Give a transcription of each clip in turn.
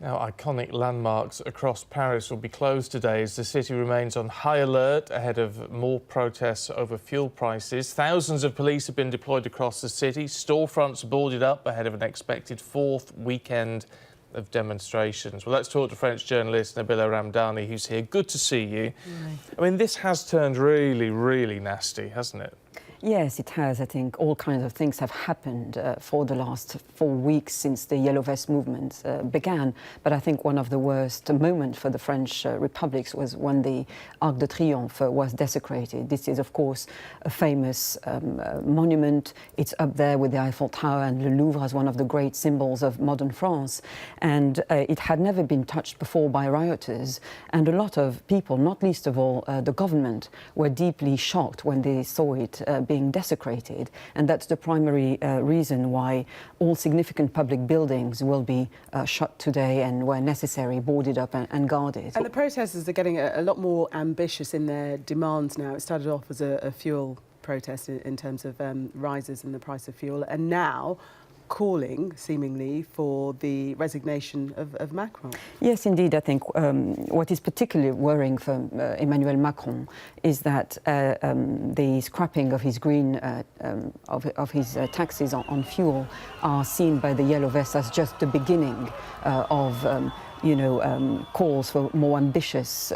Now, iconic landmarks across Paris will be closed today as the city remains on high alert ahead of more protests over fuel prices. Thousands of police have been deployed across the city. Storefronts boarded up ahead of an expected fourth weekend of demonstrations. Well, let's talk to French journalist Nabila Ramdani, who's here. Good to see you. I mean, this has turned really, really nasty, hasn't it? Yes, it has. I think all kinds of things have happened for the last 4 weeks since the Yellow Vest movement began. But I think one of the worst moments for the French Republic was when the Arc de Triomphe was desecrated. This is, of course, a famous monument. It's up there with the Eiffel Tower and the Louvre as one of the great symbols of modern France. And it had never been touched before by rioters. And a lot of people, not least of all the government, were deeply shocked when they saw it being desecrated, and that's the primary reason why all significant public buildings will be shut today and, where necessary, boarded up and guarded. And the protesters are getting a lot more ambitious in their demands now. It started off as a fuel protest in terms of rises in the price of fuel, and now calling, seemingly, for the resignation of Macron. Yes, indeed. I think what is particularly worrying for Emmanuel Macron is that the scrapping of his of his taxes on fuel are seen by the Yellow Vests as just the beginning of calls for more ambitious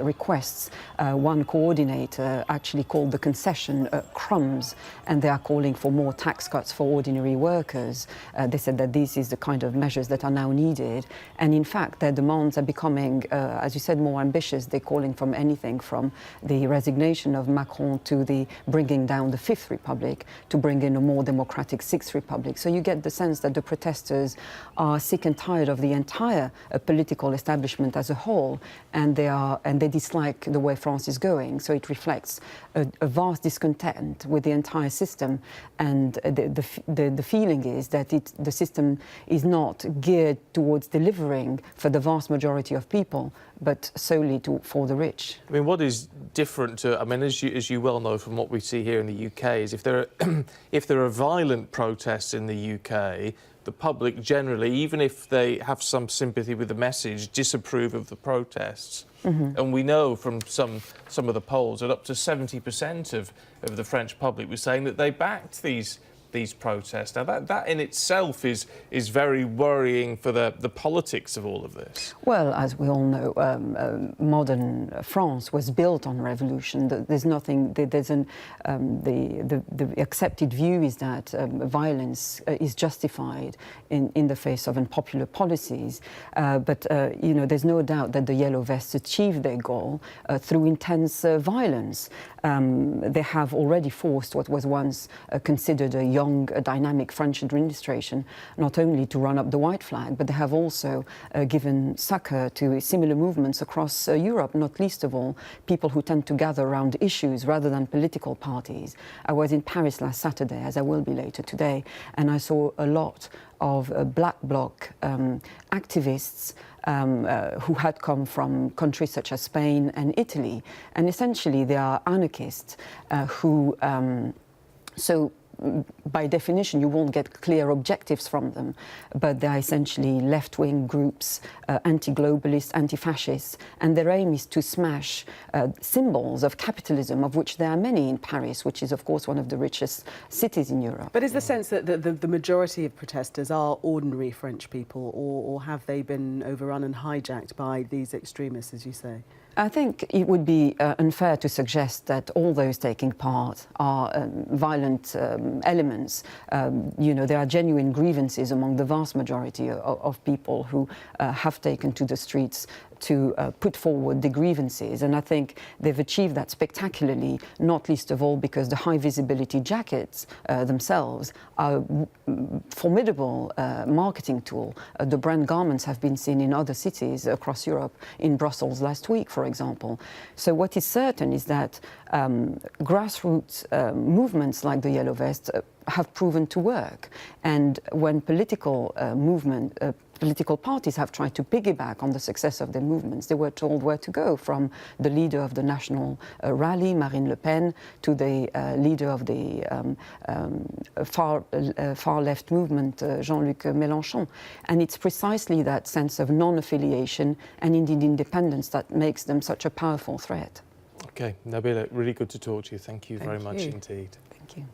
requests. One coordinator actually called the concession crumbs, and they are calling for more tax cuts for ordinary workers. They said that this is the kind of measures that are now needed, and in fact their demands are becoming, as you said, more ambitious. They're calling from anything from the resignation of Macron to the bringing down the Fifth Republic to bring in a more democratic Sixth Republic. So you get the sense that the protesters are sick and tired of the entire political establishment as a whole, and they dislike the way France is going. So it reflects a vast discontent with the entire system, and the feeling is that the system is not geared towards delivering for the vast majority of people, but solely for the rich. I mean, what is different to, I mean, as you well know from what we see here in the UK, is if there are violent protests in the UK, the public generally, even if they have some sympathy with the message, disapprove of the protests. And we know from some of the polls that up to 70% of the French public was saying that they backed these protests. Now that in itself is very worrying for the politics of all of this. Well, as we all know, modern France was built on revolution. There's nothing. The accepted view is that violence is justified in the face of unpopular policies. But there's no doubt that the Yellow Vests achieved their goal through intense violence. They have already forced what was once considered a young, dynamic French administration not only to run up the white flag, but they have also given succour to similar movements across Europe, not least of all people who tend to gather around issues rather than political parties. I was in Paris last Saturday, as I will be later today, and I saw a lot of black bloc activists who had come from countries such as Spain and Italy. And essentially they are anarchists who, so by definition, you won't get clear objectives from them, but they're essentially left-wing groups, anti-globalists, anti-fascists, and their aim is to smash symbols of capitalism, of which there are many in Paris, which is, of course, one of the richest cities in Europe. But is the sense that the majority of protesters are ordinary French people, or have they been overrun and hijacked by these extremists, as you say? I think it would be unfair to suggest that all those taking part are violent elements. There are genuine grievances among the vast majority of people who have taken to the streets to put forward the grievances, and I think they've achieved that spectacularly, not least of all because the high visibility jackets themselves are a formidable marketing tool. The brand garments have been seen in other cities across Europe, in Brussels last week, for example. So what is certain is that grassroots movements like the Yellow Vest have proven to work, and when political political parties have tried to piggyback on the success of their movements. They were told where to go, from the leader of the National Rally, Marine Le Pen, to the leader of the far left movement, Jean-Luc Mélenchon. And it's precisely that sense of non-affiliation and indeed independence that makes them such a powerful threat. Okay, Nabila, really good to talk to you. Thank you very much you. indeed. Thank you.